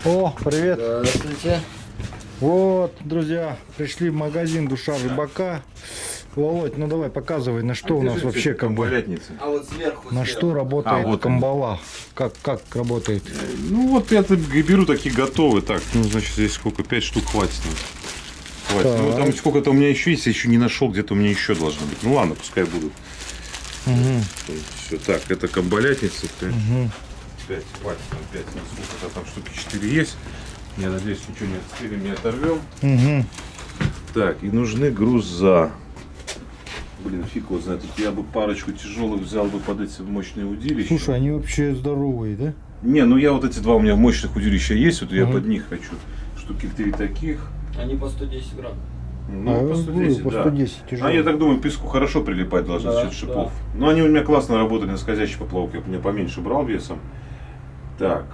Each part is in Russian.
О, привет. Здравствуйте. Вот, друзья, пришли в магазин «Душа рыбака». Володь, ну давай показывай, на что у нас вообще как бы, А вот сверху. на что работает вот камбала, как работает. Ну вот я беру такие готовые. Так, ну значит здесь сколько? 5 штук хватит. Хватит. Ну там сколько-то у меня еще есть, я еще не нашел, где-то у меня еще должно быть. Ну ладно, пускай будут. Все, так, это камбалятница. 5 хватит, там 5, сколько-то там штуки 4 есть. Я надеюсь, ничего не отстрелим, не оторвем. Так, и нужны груза. Блин, фиг его знает. Тут я бы парочку тяжелых взял бы под эти мощные удилища. Слушай, они вообще здоровые, да? Не, ну я вот эти два у меня мощных удилища есть, вот я под них хочу. Штуки 3 таких. Они по 110 грамм. Ну, по 110, по да. 110 А тяжелые. я так думаю, песку хорошо прилипать должны за счет шипов. Но они у меня классно работали на скользящей поплавке. Я меня поменьше брал весом. Так,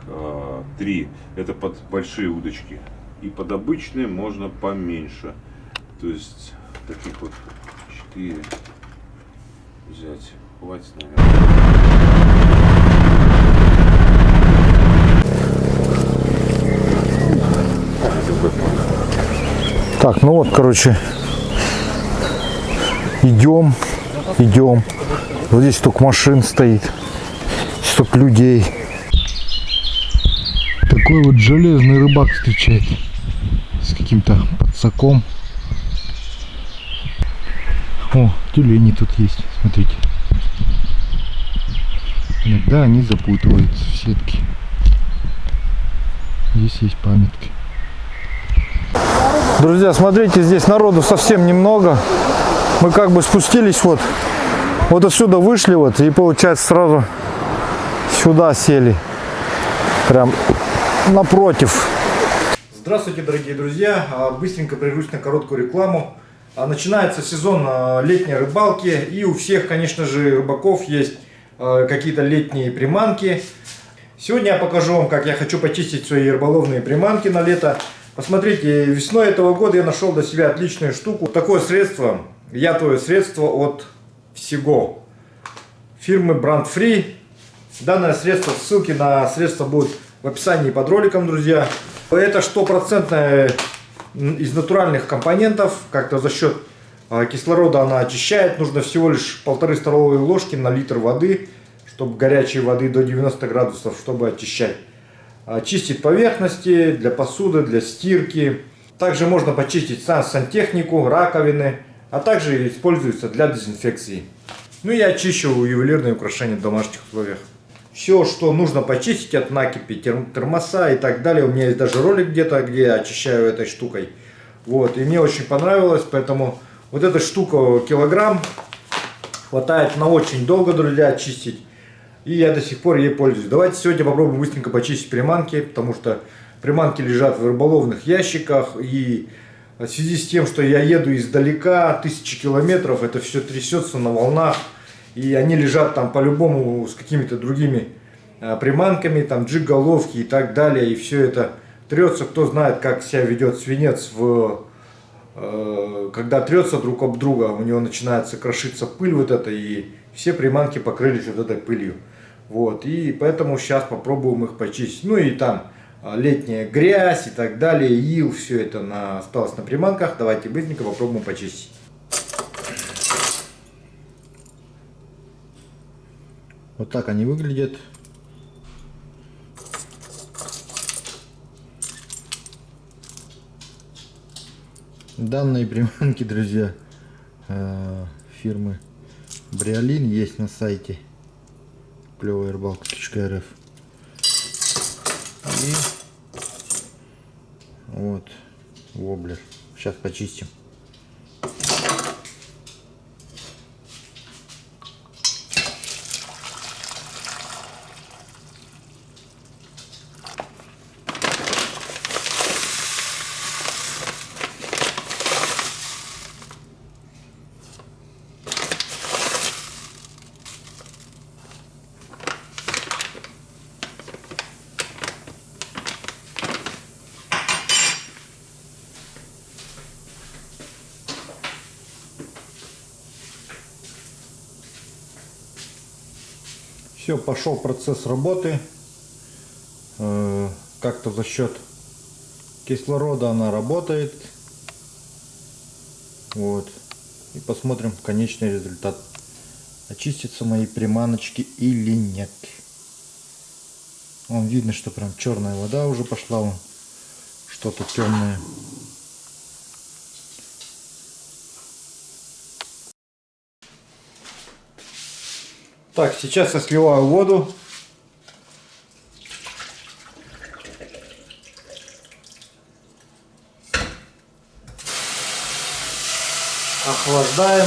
3. Это под большие удочки. И под обычные можно поменьше. То есть таких вот 4 взять. Хватит, наверное. Так, ну вот, короче, идем. Вот здесь столько машин стоит, столько людей. Такой вот железный рыбак встречает с каким-то подсаком. О, тюлени тут есть, смотрите. Иногда они запутываются в сетке. Здесь есть памятки. Друзья, смотрите, здесь народу совсем немного. Мы как бы спустились вот отсюда вышли вот и получается сразу сюда сели. Прям напротив. Здравствуйте, дорогие друзья. Быстренько прервусь на короткую рекламу. Начинается сезон летней рыбалки, и у всех, конечно же, рыбаков есть какие-то летние приманки. Сегодня я покажу вам, как я хочу почистить свои рыболовные приманки на лето. Посмотрите, весной этого года я нашел для себя отличную штуку. Такое средство, ятовое средство от Всего. Фирмы Brand Free. Данное средство, ссылки на средство будут в описании под роликом, друзья. Это 100% из натуральных компонентов. Как-то за счет кислорода она очищает. Нужно всего лишь 1,5 столовые ложки на литр воды, чтобы горячей воды до 90 градусов, чтобы очищать. Чистит поверхности для посуды, для стирки. Также можно почистить сантехнику, раковины, а также используется для дезинфекции. Ну и я чищу ювелирные украшения в домашних условиях. Все, что нужно почистить от накипи, термоса и так далее. У меня есть даже ролик где-то, где я очищаю этой штукой. Вот, и мне очень понравилось, поэтому вот эта штука килограмм хватает на очень долго, друзья, очистить. И я до сих пор ей пользуюсь. Давайте сегодня попробуем быстренько почистить приманки, потому что приманки лежат в рыболовных ящиках. И в связи с тем, что я еду издалека, 1000 километров, это все трясется на волнах. И они лежат там по-любому с какими-то другими приманками, там джиг-головки и так далее. И все это трется. Кто знает, как себя ведет свинец, когда трется друг об друга, у него начинается крошиться пыль вот эта, и все приманки покрылись вот этой пылью. Вот, и поэтому сейчас попробуем их почистить. Ну и там летняя грязь и так далее, ил, все это осталось на приманках. Давайте быстренько попробуем почистить. Вот так они выглядят. Данные приманки, друзья, фирмы Бриолин есть на сайте клевая-рыбалка.рф. И вот воблер. Сейчас почистим. Все, пошел процесс работы. Как как-то за счет кислорода она работает. Вот. И посмотрим конечный результат. Очистятся мои приманочки или нет. Вон видно, что прям черная вода уже пошла. Вон что-то темное. Так, сейчас я сливаю воду. Охлаждаем.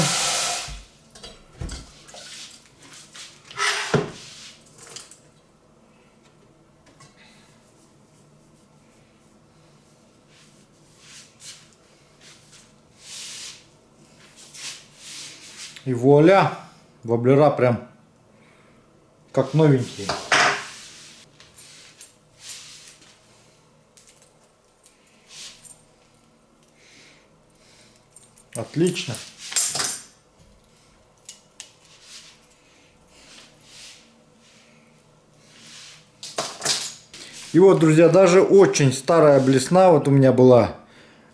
И вуаля, воблера прям как новенькие. Отлично. И вот, друзья, даже очень старая блесна вот у меня была.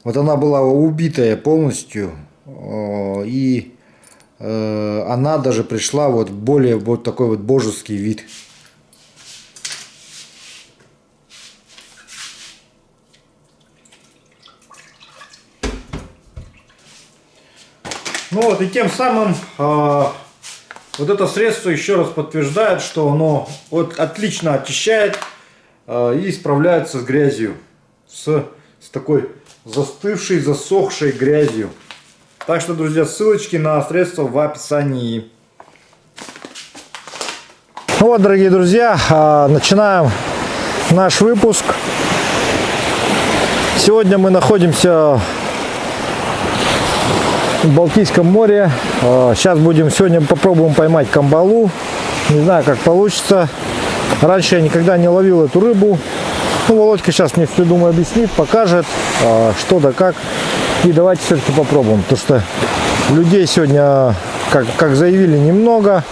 Вот она была убитая полностью. И она даже пришла вот в более вот такой вот божеский вид. Ну вот, и тем самым вот это средство еще раз подтверждает, что оно вот отлично очищает и справляется с грязью, с такой застывшей, засохшей грязью. Так что, друзья, ссылочки на средства в описании. Ну вот, дорогие друзья, начинаем наш выпуск. Сегодня мы находимся в Балтийском море. Сегодня попробуем поймать камбалу. Не знаю, как получится. Раньше я никогда не ловил эту рыбу. Ну, Володька сейчас мне все, думаю, объяснит, покажет, что да как. И давайте все-таки попробуем, потому что людей сегодня, как заявили, немного.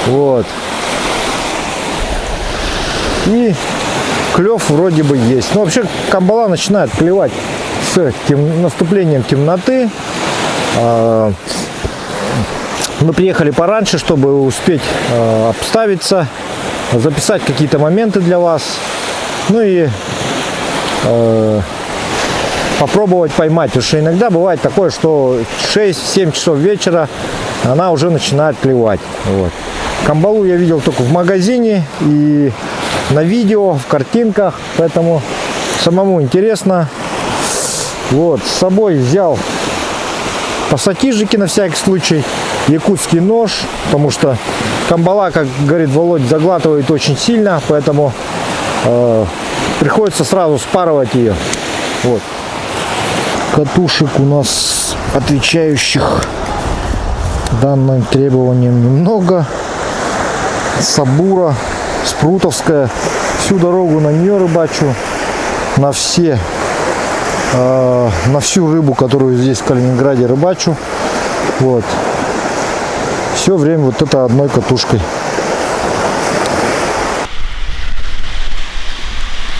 Вот. И клев вроде бы есть. Но вообще камбала начинает клевать с наступлением темноты. Мы приехали пораньше, чтобы успеть обставиться, записать какие-то моменты для вас. Ну и попробовать поймать. Потому что иногда бывает такое, что 6-7 часов вечера она уже начинает клевать. Вот. Камбалу я видел только в магазине и на видео, в картинках. Поэтому самому интересно. Вот. С собой взял пассатижики на всякий случай. Якутский нож. Потому что камбала, как говорит Володь, заглатывает очень сильно. Поэтому приходится сразу спарывать ее. Вот. Катушек у нас, отвечающих данным требованиям, немного. Сабура, спрутовская. Всю дорогу на нее рыбачу. На всю рыбу, которую здесь в Калининграде рыбачу. Вот. Все время вот это одной катушкой.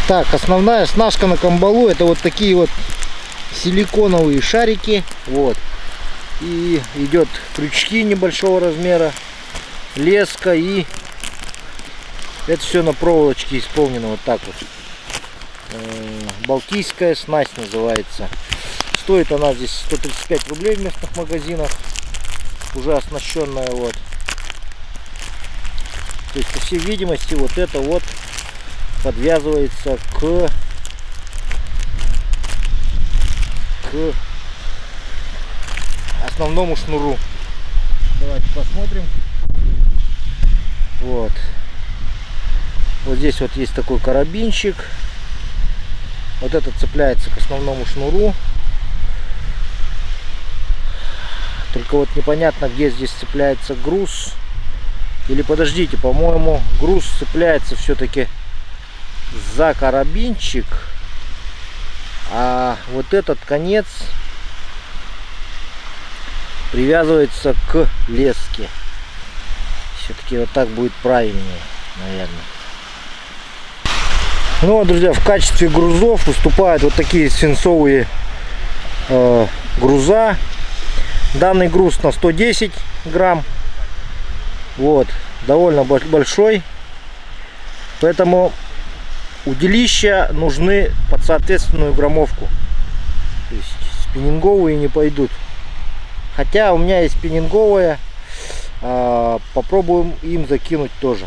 Так, основная оснастка на камбалу — это вот такие вот силиконовые шарики. Вот. И идет крючки небольшого размера, леска, и это все на проволочке исполнено вот так вот. Балтийская снасть называется. Стоит она здесь 135 рублей в местных магазинах. Уже оснащенная вот. То есть, по всей видимости, вот это вот подвязывается к основному шнуру. Давайте посмотрим. Вот. Вот здесь вот есть такой карабинчик. Вот этот цепляется к основному шнуру. Только вот непонятно, где здесь цепляется груз. Или подождите, по-моему, груз цепляется все-таки за карабинчик. А вот этот конец привязывается к леске. Все-таки вот так будет правильнее, наверное. Ну вот, друзья, в качестве грузов выступают вот такие свинцовые груза. Данный груз на 110 грамм. Вот, довольно большой. Поэтому удилища нужны под соответственную граммовку. То есть спиннинговые не пойдут. Хотя у меня есть спиннинговая. Попробуем им закинуть тоже.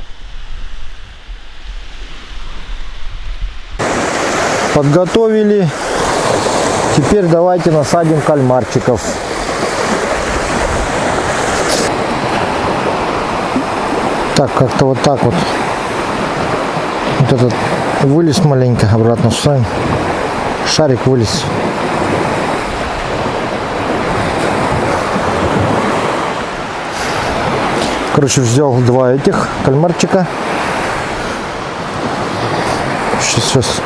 Подготовили. Теперь давайте насадим кальмарчиков. Так, как-то вот так вот. Вот этот вылез маленько, обратно вставим. Шарик вылез. Короче, взял два этих кальмарчика. Сейчас.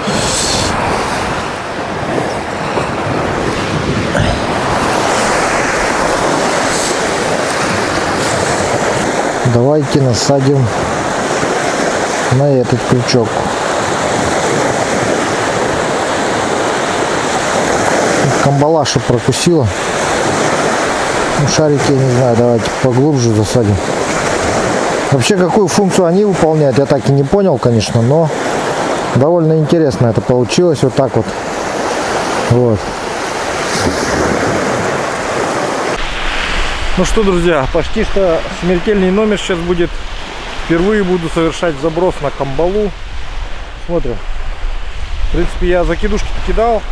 Давайте насадим на этот крючок. Камбалаша прокусила. Ну, шарики, я не знаю, давайте поглубже засадим. Вообще, какую функцию они выполняют, я так и не понял, конечно, но довольно интересно это получилось вот так вот. Вот. Ну что, друзья, почти что смертельный номер сейчас будет. Впервые буду совершать заброс на камбалу. Смотрим. В принципе, я закидушки кидал.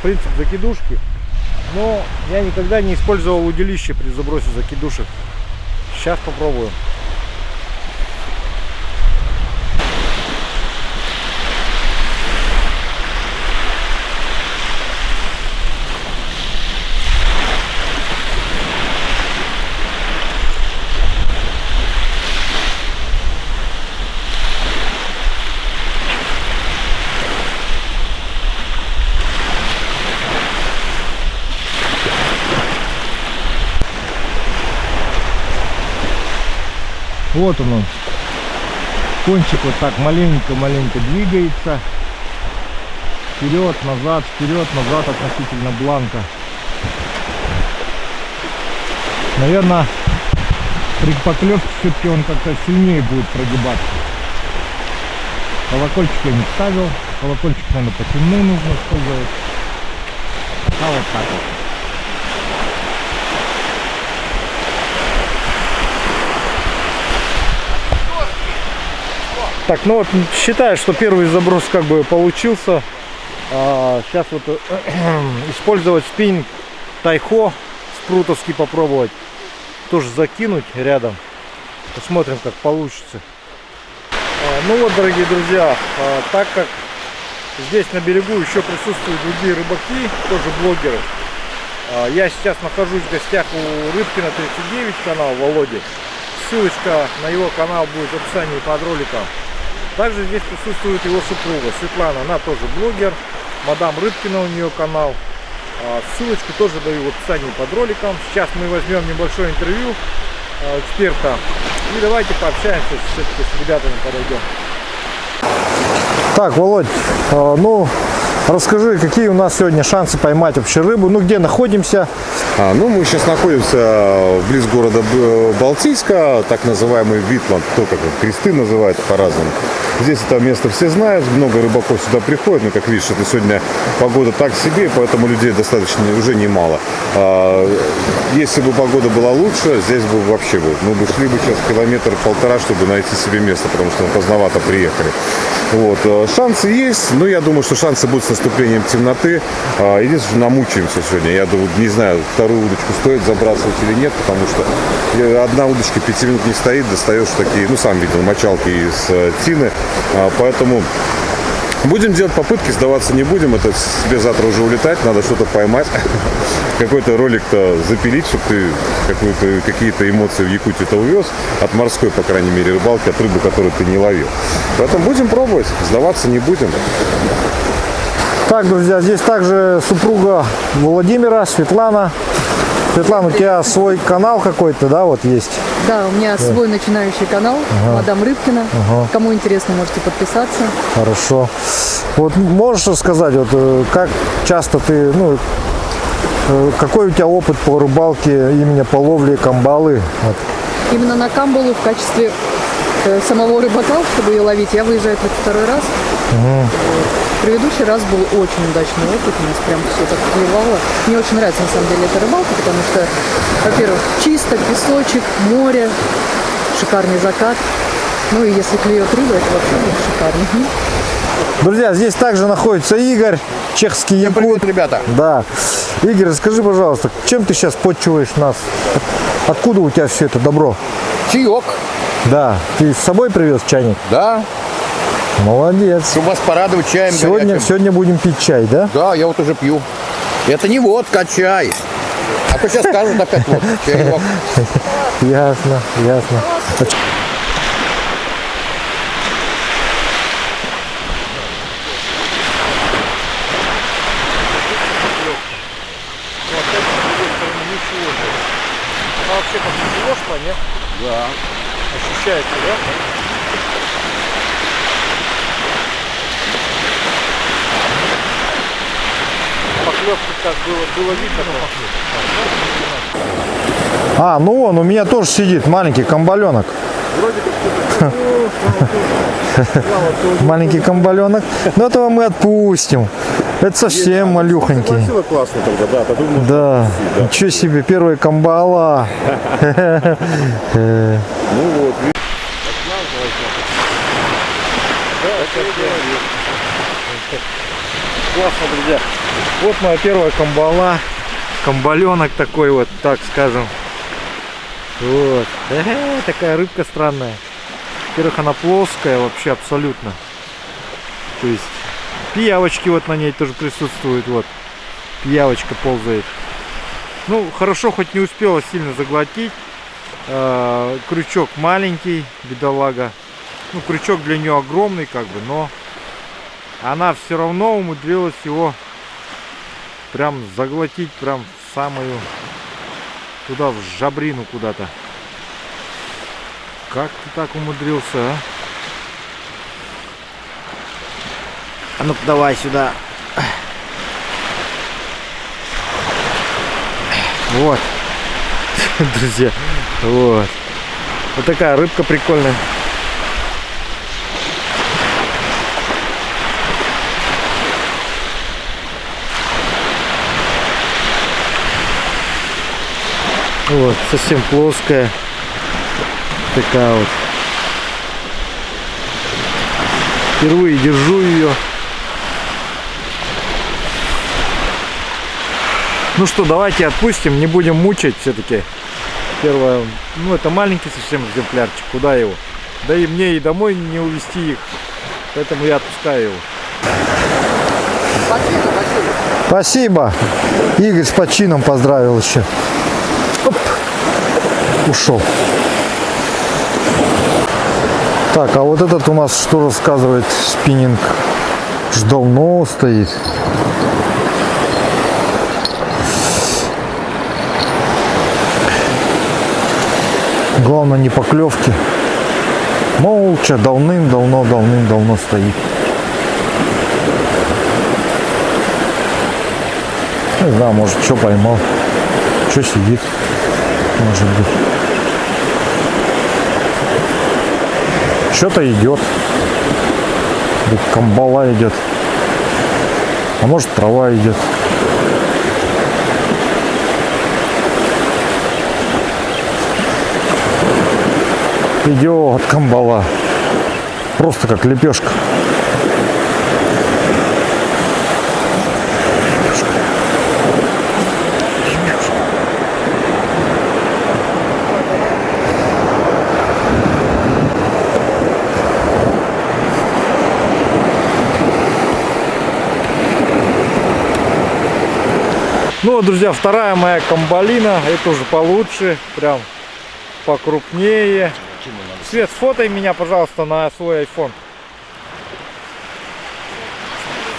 Принцип закидушки. Но я никогда не использовал удилище при забросе закидушек. Сейчас попробуем. Вот он. Кончик вот так маленько-маленько двигается. Вперед, назад относительно бланка. Наверное, при поклевке все-таки он как-то сильнее будет прогибаться. Колокольчик я не ставил. Колокольчик, наверное, потемнее нужно использовать. А вот так вот. Так, ну вот считаю, что первый заброс как бы получился. Сейчас вот использовать спиннинг тайхо спрутовский попробовать. Тоже закинуть рядом. Посмотрим, как получится. Ну вот, дорогие друзья, так как здесь на берегу еще присутствуют другие рыбаки, тоже блогеры. Я сейчас нахожусь в гостях у Рыбкина 39 канал Володи. Ссылочка на его канал будет в описании под роликом. Также здесь присутствует его супруга Светлана, она тоже блогер, мадам Рыбкина у нее канал. Ссылочку тоже даю в описании под роликом. Сейчас мы возьмем небольшое интервью эксперта и давайте пообщаемся все-таки с ребятами, подойдем. Так, Володь, ну расскажи, какие у нас сегодня шансы поймать вообще рыбу, ну где находимся? Ну, мы сейчас находимся близ города Балтийска, так называемый Витланд, кто как кресты называют по-разному. Здесь это место все знают, много рыбаков сюда приходят, но, как видишь, это сегодня погода так себе, поэтому людей достаточно уже немало. Если бы погода была лучше, здесь бы вообще было. Мы бы шли бы сейчас километр-полтора, чтобы найти себе место, потому что мы поздновато приехали. Вот. Шансы есть, но я думаю, что шансы будут с наступлением темноты. Единственное, намучаемся сегодня. Я думаю, не знаю, вторую удочку стоит забрасывать или нет, потому что одна удочка 5 минут не стоит, достаешь такие, ну сам видел, мочалки из тины. Поэтому будем делать попытки, сдаваться не будем. Это тебе завтра уже улетать, надо что-то поймать. Какой-то ролик-то запилить, чтобы ты какие-то эмоции в Якутии-то увез. От морской, по крайней мере, рыбалки, от рыбы, которую ты не ловил. Поэтому будем пробовать, сдаваться не будем. Так, друзья, здесь также супруга Владимира, Светлана. Светлана, у тебя свой канал какой-то, да, вот есть? Да, у меня свой начинающий канал, мадам Рыбкина. Кому интересно, можете подписаться. Хорошо. Вот можешь рассказать, вот как часто ты, ну, какой у тебя опыт по рыбалке, именно по ловле камбалы? Вот. Именно на камбалу в качестве самого рыбака, чтобы ее ловить, я выезжаю только второй раз. Предыдущий раз был очень удачный опыт, у нас прям все так клевало. Мне очень нравится на самом деле эта рыбалка, потому что, во-первых, чисто, песочек, море, шикарный закат. Ну и если клюет рыба, это вообще будет шикарно. Друзья, здесь также находится Игорь, чешский якут. Привет, ребята. Да. Игорь, расскажи, пожалуйста, чем ты сейчас подчиваешь нас? Откуда у тебя все это добро? Чаек. Да. Ты с собой привез чайник? Да. Молодец. Чтобы вас порадовать чаем горячим. Сегодня будем пить чай, да? Да, я вот уже пью. Это не водка, а чай. А то сейчас скажут опять вот чаек. Ясно, ясно. Вообще как тяжело шла, нет? Да. Ощущается, да? Поклевки так было видно. А, ну вон, у меня тоже сидит маленький камбаленок. Маленький камбаленок. Но этого мы отпустим. Это совсем малюхонький. Классно тогда, да, подумал. Да, ничего себе, первая камбала. Ну вот, Классно, друзья. Вот моя первая камбала. Камбаленок такой вот, так скажем. Вот. Такая рыбка странная. Во-первых, она плоская вообще абсолютно. То есть пиявочки вот на ней тоже присутствуют. Вот. Пиявочка ползает. Ну, хорошо, хоть не успела сильно заглотить. Крючок маленький, бедолага. Ну, крючок для нее огромный, как бы, но она все равно умудрилась его прям заглотить, прям в самую, туда, в жабрину куда-то. Как ты так умудрился, а? А ну-ка давай сюда. Вот. Друзья, вот. Вот такая рыбка прикольная. Вот, совсем плоская. Такая вот. Впервые держу ее. Ну что, давайте отпустим, не будем мучить все-таки. Первое, ну это маленький совсем экземплярчик, куда его? Да и мне и домой не увезти их, поэтому я отпускаю его. Спасибо. Игорь с почином поздравил еще. Оп. Ушел. Так, а вот этот у нас что рассказывает? Спиннинг ж давно стоит. Главное не поклевки. Молча давным-давно стоит. Не знаю, может что поймал. Что сидит. Может быть. Что-то идет. Камбала идет. А может трава идет. Идет камбала. Просто как лепешка. Ну, друзья, вторая моя камбалина. Это уже получше. Прям покрупнее. Свет, сфотай меня, пожалуйста, на свой iPhone.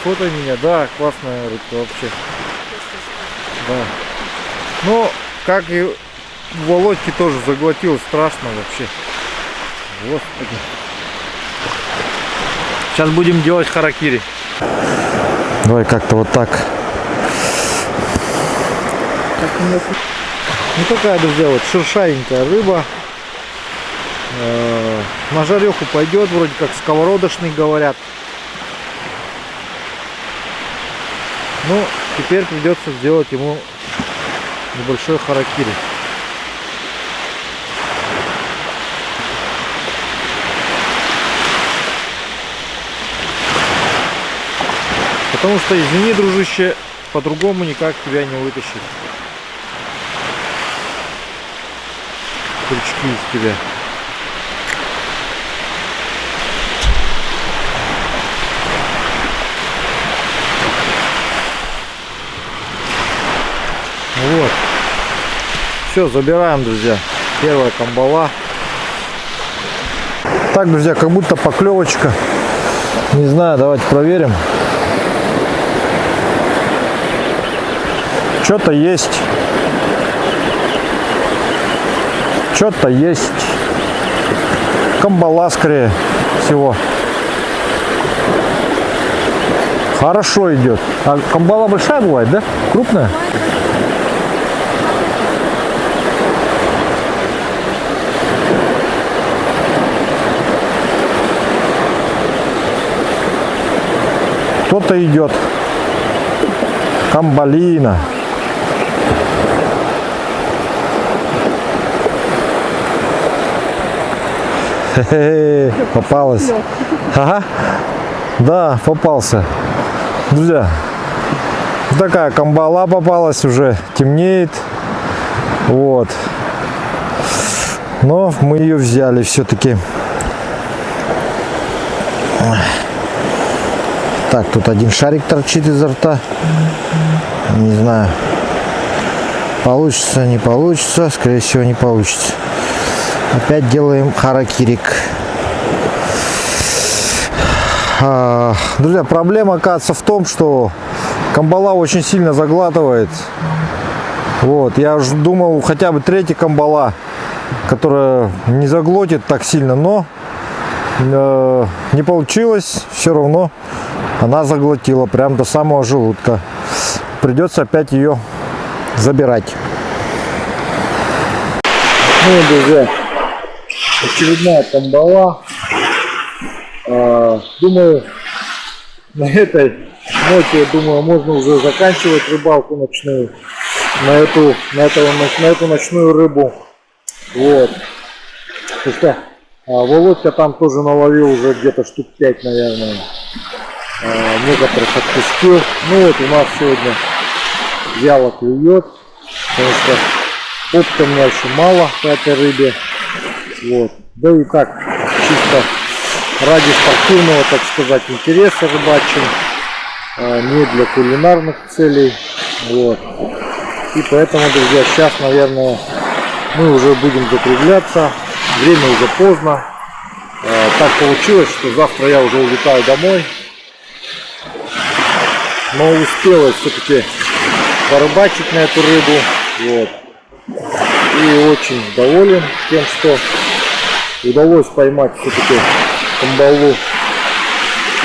Фотай меня, да, классная рыбка вообще. Да. Ну, как и Володьки тоже заглотил, страшно вообще. Господи. Сейчас будем делать харакири. Давай как-то вот так. Ну такая, друзья, вот шершавенькая рыба. На жареху пойдет, вроде как сковородочный говорят. Ну, теперь придется сделать ему небольшой харакири. Потому что, извини, дружище, по-другому никак тебя не вытащить. Крючки из тебя. Вот. Все, забираем, друзья. Первая камбала. Так, друзья, как будто поклевочка. Не знаю, давайте проверим. Что-то есть. Что-то есть. Камбала, скорее всего. Хорошо идет. А камбала большая бывает, да? Крупная? Кто-то идет. Камбалина. Хе-хе, попалась. Ага. Да, попался. Друзья, такая камбала попалась, уже темнеет. Вот. Но мы ее взяли все-таки. Так, тут один шарик торчит изо рта. Не знаю, получится, не получится. Скорее всего, не получится. Опять делаем харакирик. Друзья, проблема, оказывается, в том, что камбала очень сильно заглатывает. Вот, я уже думал, хотя бы третья камбала, которая не заглотит так сильно, но не получилось. Все равно она заглотила прям до самого желудка. Придется опять ее забирать. Ну, друзья, очередная камбала. Думаю, на этой ноте, думаю, можно уже заканчивать рыбалку ночную на эту ночную рыбу. Вот. Потому что Володька там тоже наловил уже где-то штук 5, наверное. Некоторых отпустил. Ну вот у нас сегодня вяло клюет, потому что опыта у меня еще мало по этой рыбе. Вот. Да и так, чисто ради спортивного, так сказать, интереса рыбачим, не для кулинарных целей. Вот. И поэтому, друзья, сейчас, наверное, мы уже будем закругляться. Время уже поздно. Так получилось, что завтра я уже улетаю домой. Но успел я все-таки порыбачить на эту рыбу. Вот. И очень доволен тем, что удалось поймать все-таки камбалу.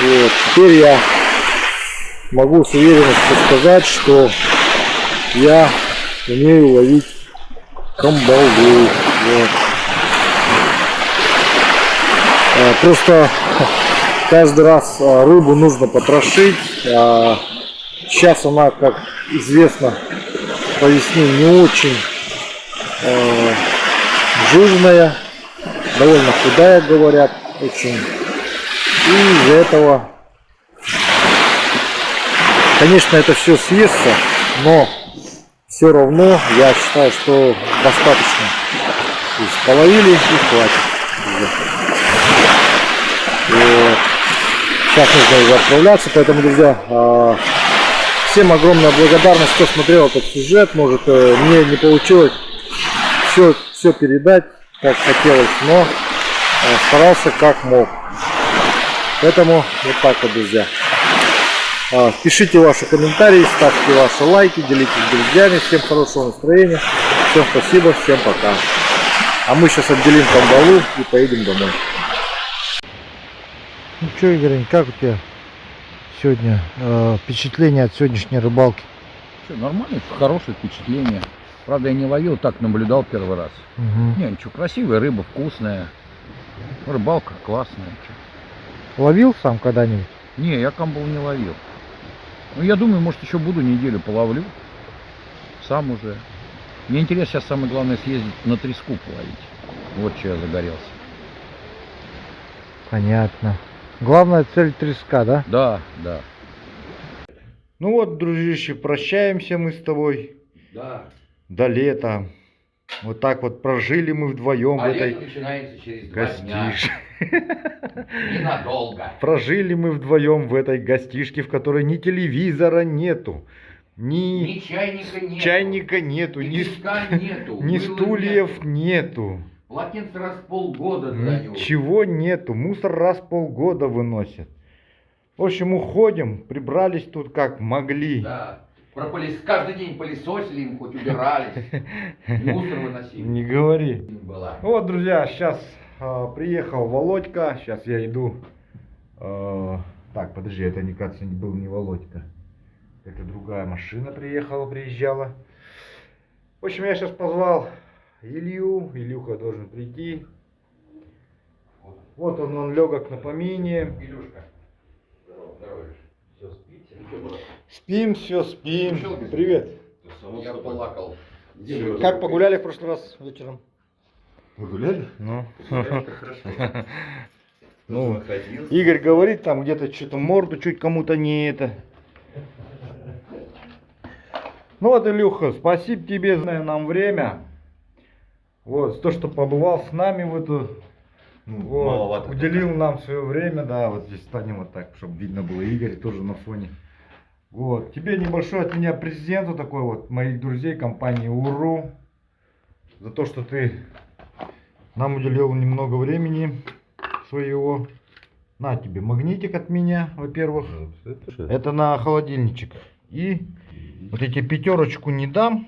Вот. Теперь я могу с уверенностью сказать, что я умею ловить камбалу. Вот. Просто каждый раз рыбу нужно потрошить. Сейчас она, как известно, по весне не очень жирная, довольно худая, говорят, очень. И из-за этого, конечно, это все съестся, но все равно я считаю, что достаточно. То есть половили и хватит. Вот. Сейчас нужно уже отправляться, поэтому, друзья, всем огромная благодарность, кто смотрел этот сюжет. Может, мне не получилось все передать, как хотелось, но старался как мог. Поэтому вот так вот, друзья. Пишите ваши комментарии, ставьте ваши лайки, делитесь с друзьями. Всем хорошего настроения. Всем спасибо, всем пока. А мы сейчас отделим кандалу и поедем домой. Ну что, Игорь, как у тебя сегодня впечатление от сегодняшней рыбалки? Что, нормально, хорошее впечатление. Правда, я не ловил, так наблюдал первый раз. Угу. Не, ничего, красивая рыба, вкусная. Рыбалка классная. Чё. Ловил сам когда-нибудь? Не, я камбал не ловил. Ну, я думаю, может, еще буду неделю половлю. Сам уже. Мне интересно сейчас самое главное съездить на треску половить. Вот что я загорелся. Понятно. Главная цель треска, да? Да, да. Ну вот, дружище, прощаемся мы с тобой Да. до лета. Вот так вот прожили мы вдвоем в этой начинается через гостишке. Ненадолго. Прожили мы вдвоем в этой гостишке, в которой ни телевизора нету, ни чайника нету. чайника нету, ни нету. ни стульев нету. Полотенце раз в полгода Ничего нету. Мусор раз в полгода выносят. В общем, уходим. Прибрались тут как могли. Да. Каждый день пылесосили, им хоть убирались. Мусор выносили. Не говори. Была. Вот, друзья, сейчас приехал Володька. Сейчас я иду. Так, подожди, это, мне кажется, был не Володька. Это другая машина приезжала. В общем, я сейчас позвал Илью. Илюха должен прийти. Вот он легок на помине. Илюшка. Здорово. Все спите? Спим, все спим. Привет. Я плакал. Как погуляли в прошлый раз вечером? Погуляли? Ну. Хорошо. Ну, Игорь говорит, там где-то что-то морду чуть кому-то не это. Ну вот, Илюха, спасибо тебе за нам время. Вот, то, что побывал с нами в эту. Вот, маловато. уделил нам свое время, да, вот здесь станем вот так, чтобы видно было Игорь тоже на фоне. Вот, тебе небольшой от меня презент такой вот, моих друзей компании УРУ. За то, что ты нам уделил немного времени своего. На тебе магнитик от меня, во-первых. Это на холодильничек. И вот эти пятерочку не дам.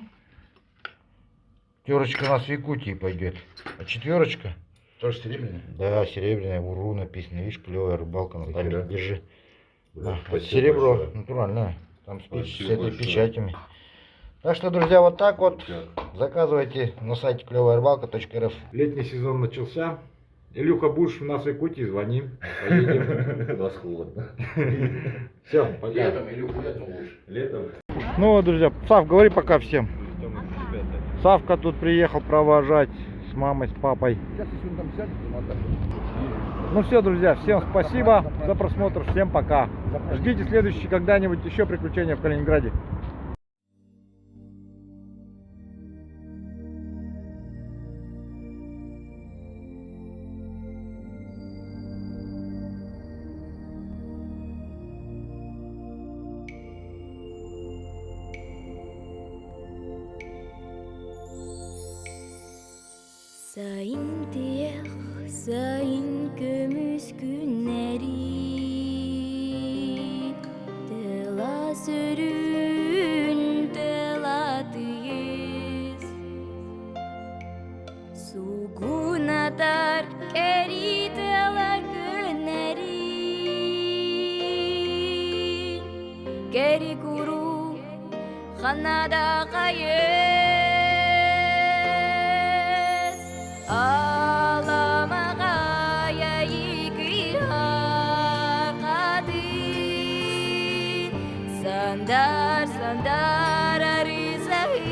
Пятерочка у нас в Якутии пойдет. А четверочка? Тоже серебряный? Да, серебряная, УРУ написано. Видишь, клевая рыбалка, Наталья. Держи. Да, Спасибо серебро большое. натуральное. Там с Спасибо этой большое. печатями. Так что, друзья, вот так вот. Заказывайте на сайте клевая-рыбалка.рф. Летний сезон начался. Илюха, будешь у нас в Якутии, звони. Поедем. Вас холодно. Все, пока. Летом или летом лучше. Летом. Ну вот, друзья, Сав, говори пока всем. Савка тут приехал провожать с мамой, с папой. Сейчас, если он там сядет, то мотать. Ну все, друзья, всем спасибо за просмотр, всем пока. Ждите следующий когда-нибудь еще приключения в Калининграде. Sain tieh, sain kömüs günleri Tela sürün, tela tıyız Sugun atar, keri telar günleri Keri kuru, hanada kayır Sandar, sandar arizahil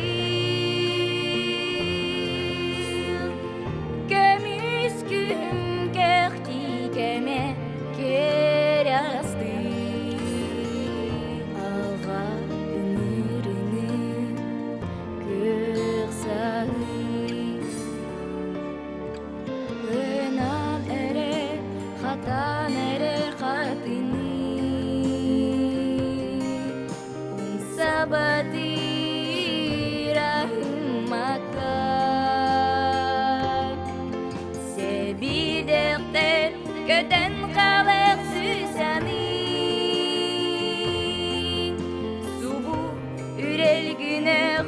Kemiskün kehti keme kerasti Ağa ünürünü kırsahi Önal ere, hatan ere katini Sabati rahmatak Sebi derter köten kalır süsani Subu ürel günah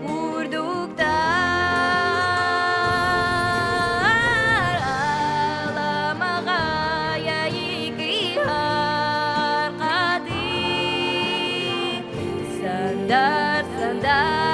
vurdukta Dersen de